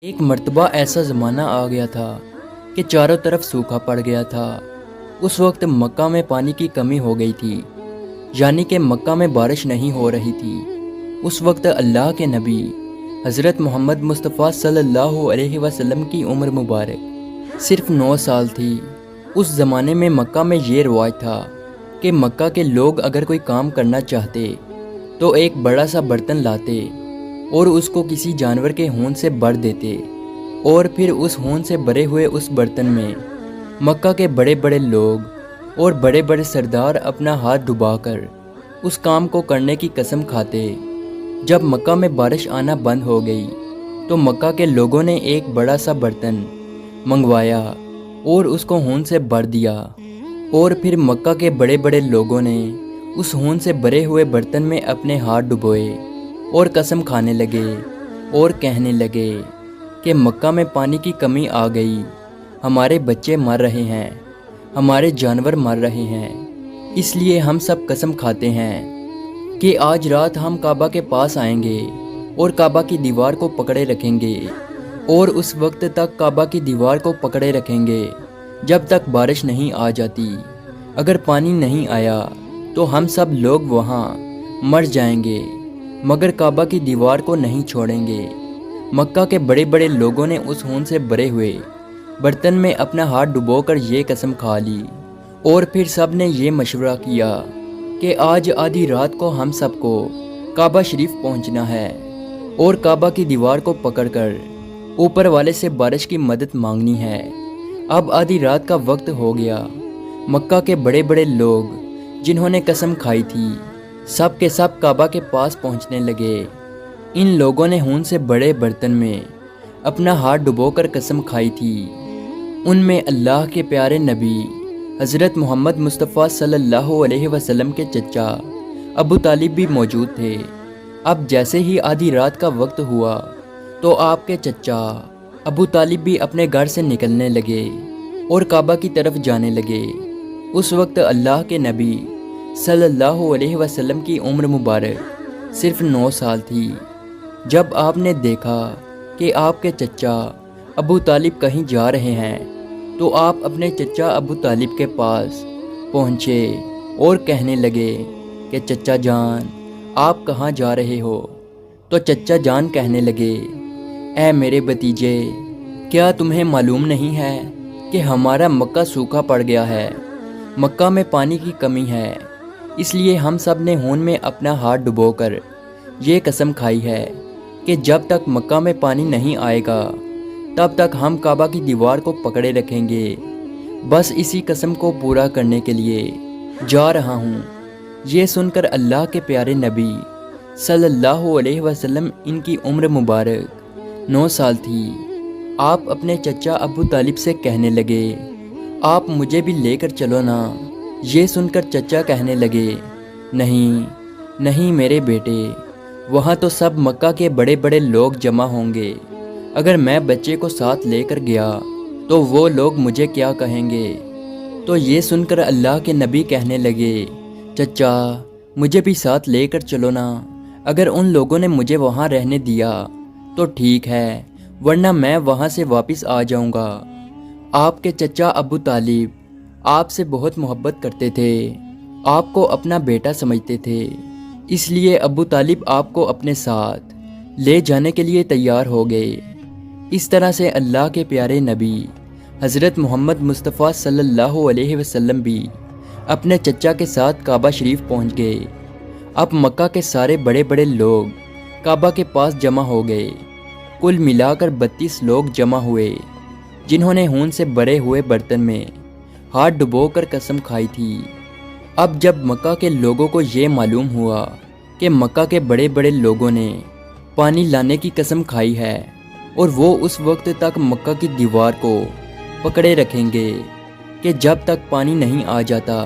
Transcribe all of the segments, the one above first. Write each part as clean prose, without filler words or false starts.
ایک مرتبہ ایسا زمانہ آ گیا تھا کہ چاروں طرف سوکھا پڑ گیا تھا۔ اس وقت مکہ میں پانی کی کمی ہو گئی تھی، یعنی کہ مکہ میں بارش نہیں ہو رہی تھی۔ اس وقت اللہ کے نبی حضرت محمد مصطفیٰ صلی اللہ علیہ وسلم کی عمر مبارک صرف 9 سال تھی۔ اس زمانے میں مکہ میں یہ رواج تھا کہ مکہ کے لوگ اگر کوئی کام کرنا چاہتے تو ایک بڑا سا برتن لاتے اور اس کو کسی جانور کے ہون سے بھر دیتے، اور پھر اس ہون سے بھرے ہوئے اس برتن میں مکہ کے بڑے بڑے لوگ اور بڑے بڑے سردار اپنا ہاتھ ڈبا کر اس کام کو کرنے کی قسم کھاتے۔ جب مکہ میں بارش آنا بند ہو گئی تو مکہ کے لوگوں نے ایک بڑا سا برتن منگوایا اور اس کو ہون سے بھر دیا، اور پھر مکہ کے بڑے بڑے لوگوں نے اس ہون سے بھرے ہوئے برتن میں اپنے ہاتھ ڈبوئے اور قسم کھانے لگے اور کہنے لگے کہ مکہ میں پانی کی کمی آ گئی، ہمارے بچے مر رہے ہیں، ہمارے جانور مر رہے ہیں، اس لیے ہم سب قسم کھاتے ہیں کہ آج رات ہم کعبہ کے پاس آئیں گے اور کعبہ کی دیوار کو پکڑے رکھیں گے، اور اس وقت تک کعبہ کی دیوار کو پکڑے رکھیں گے جب تک بارش نہیں آ جاتی۔ اگر پانی نہیں آیا تو ہم سب لوگ وہاں مر جائیں گے، مگر کعبہ کی دیوار کو نہیں چھوڑیں گے۔ مکہ کے بڑے بڑے لوگوں نے اس ہون سے بھرے ہوئے برتن میں اپنا ہاتھ ڈبو کر یہ قسم کھا لی، اور پھر سب نے یہ مشورہ کیا کہ آج آدھی رات کو ہم سب کو کعبہ شریف پہنچنا ہے اور کعبہ کی دیوار کو پکڑ کر اوپر والے سے بارش کی مدد مانگنی ہے۔ اب آدھی رات کا وقت ہو گیا۔ مکہ کے بڑے بڑے لوگ جنہوں نے قسم کھائی تھی سب کے سب کعبہ کے پاس پہنچنے لگے۔ ان لوگوں نے ہون سے بڑے برتن میں اپنا ہاتھ ڈبو کر قسم کھائی تھی۔ ان میں اللہ کے پیارے نبی حضرت محمد مصطفیٰ صلی اللہ علیہ وسلم کے چچا ابو طالب بھی موجود تھے۔ اب جیسے ہی آدھی رات کا وقت ہوا تو آپ کے چچا ابو طالب بھی اپنے گھر سے نکلنے لگے اور کعبہ کی طرف جانے لگے۔ اس وقت اللہ کے نبی صلی اللہ علیہ وسلم کی عمر مبارک صرف 9 سال تھی۔ جب آپ نے دیکھا کہ آپ کے چچا ابو طالب کہیں جا رہے ہیں تو آپ اپنے چچا ابو طالب کے پاس پہنچے اور کہنے لگے کہ چچا جان آپ کہاں جا رہے ہو؟ تو چچا جان کہنے لگے، اے میرے بھتیجے، کیا تمہیں معلوم نہیں ہے کہ ہمارا مکہ سوکھا پڑ گیا ہے، مکہ میں پانی کی کمی ہے، اس لیے ہم سب نے ہون میں اپنا ہاتھ ڈبو کر یہ قسم کھائی ہے کہ جب تک مکہ میں پانی نہیں آئے گا تب تک ہم کعبہ کی دیوار کو پکڑے رکھیں گے۔ بس اسی قسم کو پورا کرنے کے لیے جا رہا ہوں۔ یہ سن کر اللہ کے پیارے نبی صلی اللہ علیہ وسلم، ان کی عمر مبارک 9 سال تھی، آپ اپنے چچا ابو طالب سے کہنے لگے، آپ مجھے بھی لے کر چلو نا۔ یہ سن کر چچا کہنے لگے، نہیں نہیں میرے بیٹے، وہاں تو سب مکہ کے بڑے بڑے لوگ جمع ہوں گے، اگر میں بچے کو ساتھ لے کر گیا تو وہ لوگ مجھے کیا کہیں گے؟ تو یہ سن کر اللہ کے نبی کہنے لگے، چچا مجھے بھی ساتھ لے کر چلو نا، اگر ان لوگوں نے مجھے وہاں رہنے دیا تو ٹھیک ہے، ورنہ میں وہاں سے واپس آ جاؤں گا۔ آپ کے چچا ابو طالب آپ سے بہت محبت کرتے تھے، آپ کو اپنا بیٹا سمجھتے تھے، اس لیے ابو طالب آپ کو اپنے ساتھ لے جانے کے لیے تیار ہو گئے۔ اس طرح سے اللہ کے پیارے نبی حضرت محمد مصطفیٰ صلی اللہ علیہ وسلم بھی اپنے چچا کے ساتھ کعبہ شریف پہنچ گئے۔ اب مکہ کے سارے بڑے بڑے لوگ کعبہ کے پاس جمع ہو گئے۔ کل ملا کر 32 لوگ جمع ہوئے جنہوں نے ہون سے بھرے ہوئے برتن میں ہاتھ ڈبو کر قسم کھائی تھی۔ اب جب مکہ کے لوگوں کو یہ معلوم ہوا کہ مکہ کے بڑے بڑے لوگوں نے پانی لانے کی قسم کھائی ہے اور وہ اس وقت تک مکہ کی دیوار کو پکڑے رکھیں گے کہ جب تک پانی نہیں آ جاتا،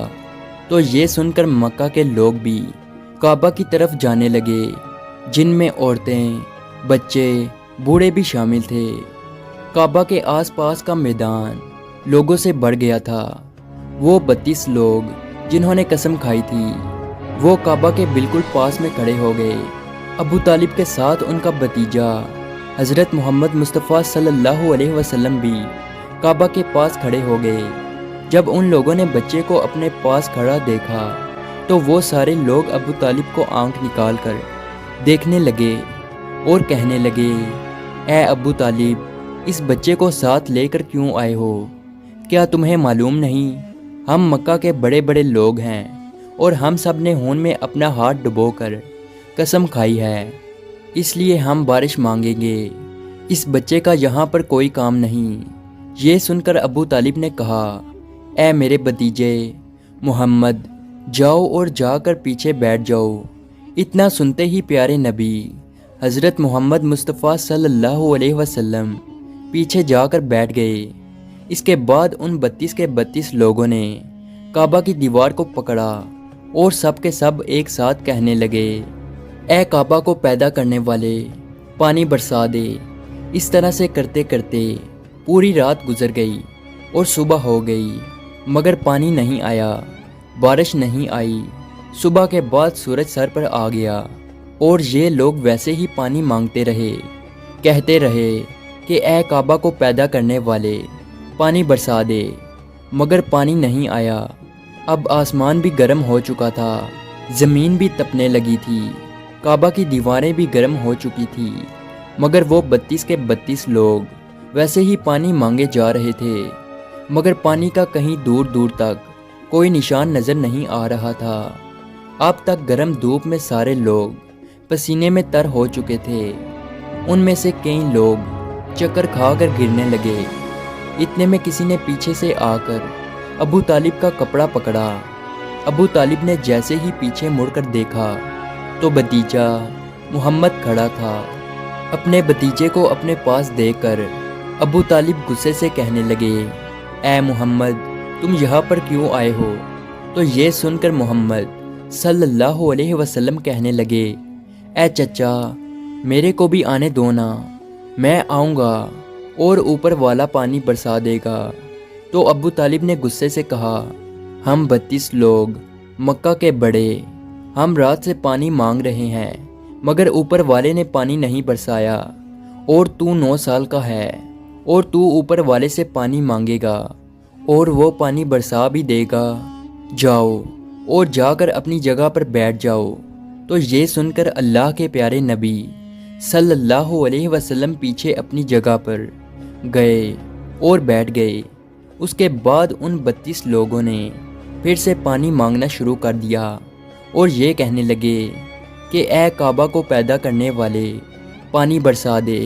تو یہ سن کر مکہ کے لوگ بھی کعبہ کی طرف جانے لگے، جن میں عورتیں، بچے، بوڑھے بھی شامل تھے۔ کعبہ کے آس پاس کا میدان لوگوں سے بھر گیا تھا۔ وہ 32 لوگ جنہوں نے قسم کھائی تھی وہ کعبہ کے بالکل پاس میں کھڑے ہو گئے۔ ابو طالب کے ساتھ ان کا بھتیجا حضرت محمد مصطفیٰ صلی اللہ علیہ وسلم بھی کعبہ کے پاس کھڑے ہو گئے۔ جب ان لوگوں نے بچے کو اپنے پاس کھڑا دیکھا تو وہ سارے لوگ ابو طالب کو آنکھ نکال کر دیکھنے لگے اور کہنے لگے، اے ابو طالب، اس بچے کو ساتھ لے کر کیوں آئے ہو؟ کیا تمہیں معلوم نہیں ہم مکہ کے بڑے بڑے لوگ ہیں اور ہم سب نے ہون میں اپنا ہاتھ ڈبو کر قسم کھائی ہے، اس لیے ہم بارش مانگیں گے، اس بچے کا یہاں پر کوئی کام نہیں۔ یہ سن کر ابو طالب نے کہا، اے میرے بھتیجے محمد، جاؤ اور جا کر پیچھے بیٹھ جاؤ۔ اتنا سنتے ہی پیارے نبی حضرت محمد مصطفیٰ صلی اللہ علیہ وسلم پیچھے جا کر بیٹھ گئے۔ اس کے بعد ان 32 کے 32 لوگوں نے کعبہ کی دیوار کو پکڑا اور سب کے سب ایک ساتھ کہنے لگے، اے کعبہ کو پیدا کرنے والے، پانی برسا دے۔ اس طرح سے کرتے کرتے پوری رات گزر گئی اور صبح ہو گئی، مگر پانی نہیں آیا، بارش نہیں آئی۔ صبح کے بعد سورج سر پر آ گیا اور یہ لوگ ویسے ہی پانی مانگتے رہے، کہتے رہے کہ اے کعبہ کو پیدا کرنے والے، پانی برسا دے، مگر پانی نہیں آیا۔ اب آسمان بھی گرم ہو چکا تھا، زمین بھی تپنے لگی تھی، کعبہ کی دیواریں بھی گرم ہو چکی تھی، مگر وہ 32 کے 32 لوگ ویسے ہی پانی مانگے جا رہے تھے، مگر پانی کا کہیں دور دور تک کوئی نشان نظر نہیں آ رہا تھا۔ اب تک گرم دھوپ میں سارے لوگ پسینے میں تر ہو چکے تھے، ان میں سے کئی لوگ چکر کھا کر گرنے لگے۔ اتنے میں کسی نے پیچھے سے آ کر ابو طالب کا کپڑا پکڑا۔ ابو طالب نے جیسے ہی پیچھے مڑ کر دیکھا تو بھتیجا محمد کھڑا تھا۔ اپنے بھتیجے کو اپنے پاس دیکھ کر ابو طالب غصے سے کہنے لگے، اے محمد، تم یہاں پر کیوں آئے ہو؟ تو یہ سن کر محمد صلی اللہ علیہ وسلم کہنے لگے، اے چچا، میرے کو بھی آنے دو نا، میں آؤں گا اور اوپر والا پانی برسا دے گا۔ تو ابو طالب نے غصے سے کہا، ہم 32 لوگ مکہ کے بڑے، ہم رات سے پانی مانگ رہے ہیں، مگر اوپر والے نے پانی نہیں برسایا، اور تو 9 سال کا ہے اور تو اوپر والے سے پانی مانگے گا اور وہ پانی برسا بھی دے گا، جاؤ اور جا کر اپنی جگہ پر بیٹھ جاؤ۔ تو یہ سن کر اللہ کے پیارے نبی صلی اللہ علیہ وسلم پیچھے اپنی جگہ پر گئے اور بیٹھ گئے۔ اس کے بعد ان 32 لوگوں نے پھر سے پانی مانگنا شروع کر دیا اور یہ کہنے لگے کہ اے کعبہ کو پیدا کرنے والے، پانی برسا دے۔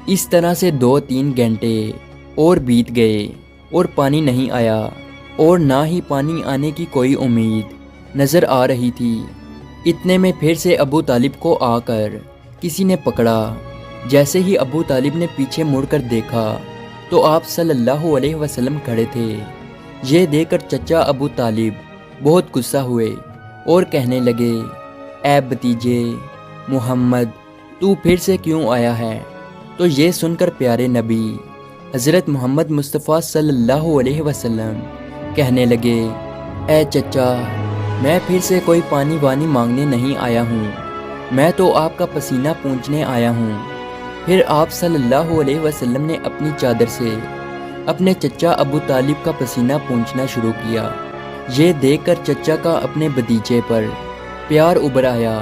اس طرح سے 2-3 گھنٹے اور بیت گئے اور پانی نہیں آیا، اور نہ ہی پانی آنے کی کوئی امید نظر آ رہی تھی۔ اتنے میں پھر سے ابو طالب کو آ کر کسی نے پکڑا۔ جیسے ہی ابو طالب نے پیچھے مڑ کر دیکھا تو آپ صلی اللہ علیہ وسلم کھڑے تھے۔ یہ دیکھ کر چچا ابو طالب بہت غصہ ہوئے اور کہنے لگے، اے بھتیجے محمد، تو پھر سے کیوں آیا ہے؟ تو یہ سن کر پیارے نبی حضرت محمد مصطفیٰ صلی اللہ علیہ وسلم کہنے لگے، اے چچا، میں پھر سے کوئی پانی وانی مانگنے نہیں آیا ہوں، میں تو آپ کا پسینہ پونچھنے آیا ہوں۔ پھر آپ صلی اللہ علیہ وسلم نے اپنی چادر سے اپنے چچا ابو طالب کا پسینہ پونچھنا شروع کیا۔ یہ دیکھ کر چچا کا اپنے بھتیجے پر پیار ابھر آیا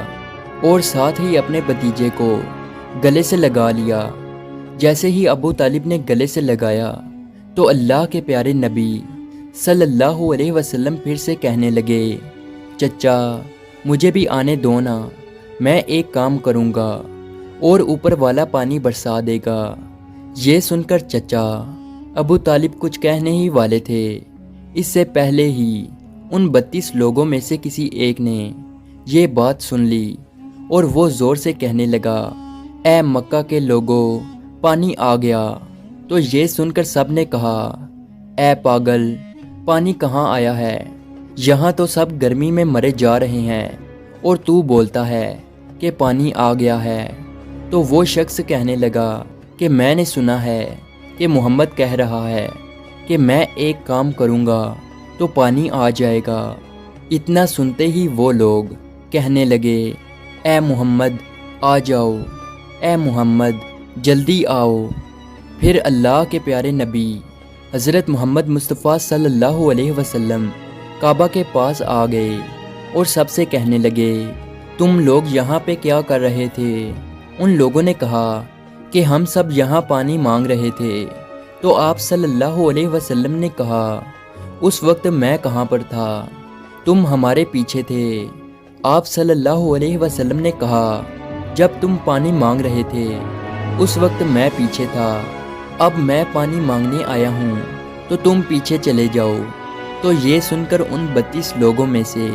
اور ساتھ ہی اپنے بھتیجے کو گلے سے لگا لیا۔ جیسے ہی ابو طالب نے گلے سے لگایا تو اللہ کے پیارے نبی صلی اللہ علیہ وسلم پھر سے کہنے لگے، چچا، مجھے بھی آنے دو نا، میں ایک کام کروں گا اور اوپر والا پانی برسا دے گا۔ یہ سن کر چچا ابو طالب کچھ کہنے ہی والے تھے، اس سے پہلے ہی ان 32 لوگوں میں سے کسی ایک نے یہ بات سن لی اور وہ زور سے کہنے لگا، اے مکہ کے لوگوں، پانی آ گیا۔ تو یہ سن کر سب نے کہا، اے پاگل، پانی کہاں آیا ہے؟ یہاں تو سب گرمی میں مرے جا رہے ہیں اور تو بولتا ہے کہ پانی آ گیا ہے۔ تو وہ شخص کہنے لگا کہ میں نے سنا ہے کہ محمد کہہ رہا ہے کہ میں ایک کام کروں گا تو پانی آ جائے گا۔ اتنا سنتے ہی وہ لوگ کہنے لگے، اے محمد آ جاؤ، اے محمد جلدی آؤ۔ پھر اللہ کے پیارے نبی حضرت محمد مصطفیٰ صلی اللہ علیہ وسلم کعبہ کے پاس آ گئے اور سب سے کہنے لگے، تم لوگ یہاں پہ کیا کر رہے تھے؟ ان لوگوں نے کہا کہ ہم سب یہاں پانی مانگ رہے تھے۔ تو آپ صلی اللہ علیہ وسلم نے کہا، اس وقت میں کہاں پر تھا؟ تم ہمارے پیچھے تھے۔ آپ صلی اللہ علیہ وسلم نے کہا، جب تم پانی مانگ رہے تھے اس وقت میں پیچھے تھا، اب میں پانی مانگنے آیا ہوں تو تم پیچھے چلے جاؤ۔ تو یہ سن کر ان 32 لوگوں میں سے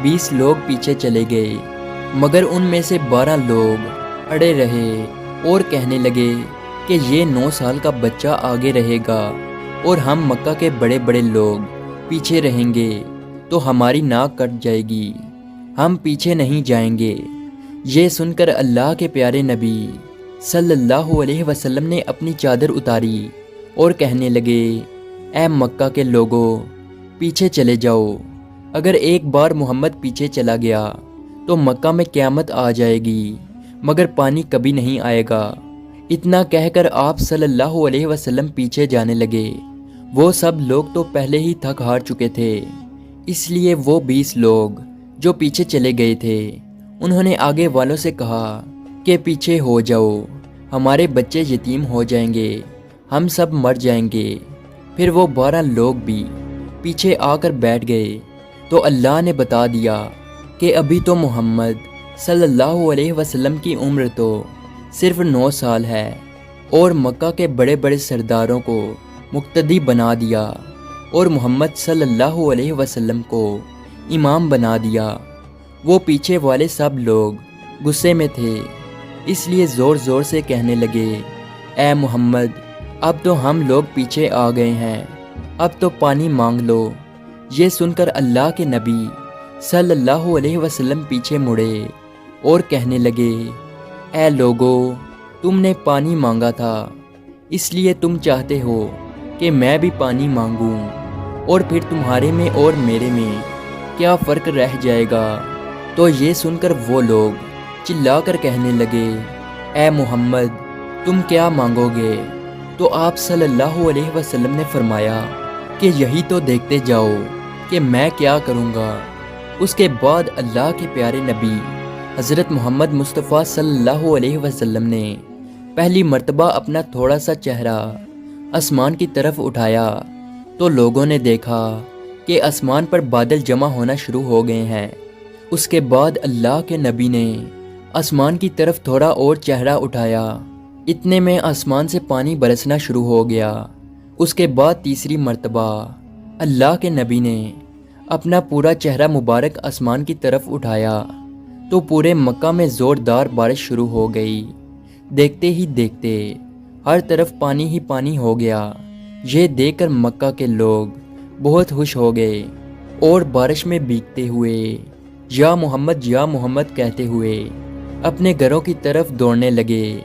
20 لوگ پیچھے چلے گئے، مگر ان میں سے 12 لوگ اڑے رہے اور کہنے لگے کہ یہ 9 سال کا بچہ آگے رہے گا اور ہم مکہ کے بڑے بڑے لوگ پیچھے رہیں گے تو ہماری ناک کٹ جائے گی، ہم پیچھے نہیں جائیں گے۔ یہ سن کر اللہ کے پیارے نبی صلی اللہ علیہ وسلم نے اپنی چادر اتاری اور کہنے لگے، اے مکہ کے لوگوں، پیچھے چلے جاؤ۔ اگر ایک بار محمد پیچھے چلا گیا تو مکہ میں قیامت آ جائے گی، مگر پانی کبھی نہیں آئے گا۔ اتنا کہہ کر آپ صلی اللہ علیہ وسلم پیچھے جانے لگے۔ وہ سب لوگ تو پہلے ہی تھک ہار چکے تھے، اس لیے وہ 20 لوگ جو پیچھے چلے گئے تھے انہوں نے آگے والوں سے کہا کہ پیچھے ہو جاؤ، ہمارے بچے یتیم ہو جائیں گے، ہم سب مر جائیں گے۔ پھر وہ 12 لوگ بھی پیچھے آ کر بیٹھ گئے تو اللہ نے بتا دیا کہ ابھی تو محمد صلی اللہ علیہ وسلم کی عمر تو صرف 9 سال ہے، اور مکہ کے بڑے بڑے سرداروں کو مقتدی بنا دیا اور محمد صلی اللہ علیہ وسلم کو امام بنا دیا۔ وہ پیچھے والے سب لوگ غصے میں تھے، اس لیے زور زور سے کہنے لگے، اے محمد، اب تو ہم لوگ پیچھے آ گئے ہیں، اب تو پانی مانگ لو۔ یہ سن کر اللہ کے نبی صلی اللہ علیہ وسلم پیچھے مڑے اور کہنے لگے، اے لوگو، تم نے پانی مانگا تھا، اس لیے تم چاہتے ہو کہ میں بھی پانی مانگوں، اور پھر تمہارے میں اور میرے میں کیا فرق رہ جائے گا؟ تو یہ سن کر وہ لوگ چلا کر کہنے لگے، اے محمد، تم کیا مانگو گے؟ تو آپ صلی اللہ علیہ وسلم نے فرمایا کہ یہی تو دیکھتے جاؤ کہ میں کیا کروں گا۔ اس کے بعد اللہ کے پیارے نبی حضرت محمد مصطفیٰ صلی اللہ علیہ وسلم نے پہلی مرتبہ اپنا تھوڑا سا چہرہ آسمان کی طرف اٹھایا تو لوگوں نے دیکھا کہ آسمان پر بادل جمع ہونا شروع ہو گئے ہیں۔ اس کے بعد اللہ کے نبی نے آسمان کی طرف تھوڑا اور چہرہ اٹھایا، اتنے میں آسمان سے پانی برسنا شروع ہو گیا۔ اس کے بعد تیسری مرتبہ اللہ کے نبی نے اپنا پورا چہرہ مبارک آسمان کی طرف اٹھایا تو پورے مکہ میں زوردار بارش شروع ہو گئی۔ دیکھتے ہی دیکھتے ہر طرف پانی ہی پانی ہو گیا۔ یہ دیکھ کر مکہ کے لوگ بہت خوش ہو گئے اور بارش میں بھیگتے ہوئے یا محمد کہتے ہوئے اپنے گھروں کی طرف دوڑنے لگے۔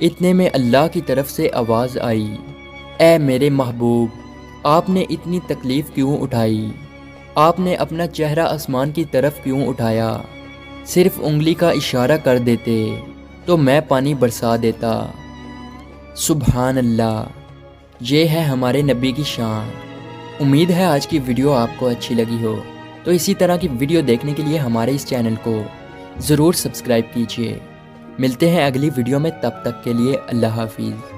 اتنے میں اللہ کی طرف سے آواز آئی، اے میرے محبوب، آپ نے اتنی تکلیف کیوں اٹھائی؟ آپ نے اپنا چہرہ آسمان کی طرف کیوں اٹھایا؟ صرف انگلی کا اشارہ کر دیتے تو میں پانی برسا دیتا۔ سبحان اللہ، یہ ہے ہمارے نبی کی شان۔ امید ہے آج کی ویڈیو آپ کو اچھی لگی ہو، تو اسی طرح کی ویڈیو دیکھنے کے لیے ہمارے اس چینل کو ضرور سبسکرائب کیجیے۔ ملتے ہیں اگلی ویڈیو میں، تب تک کے لیے اللہ حافظ۔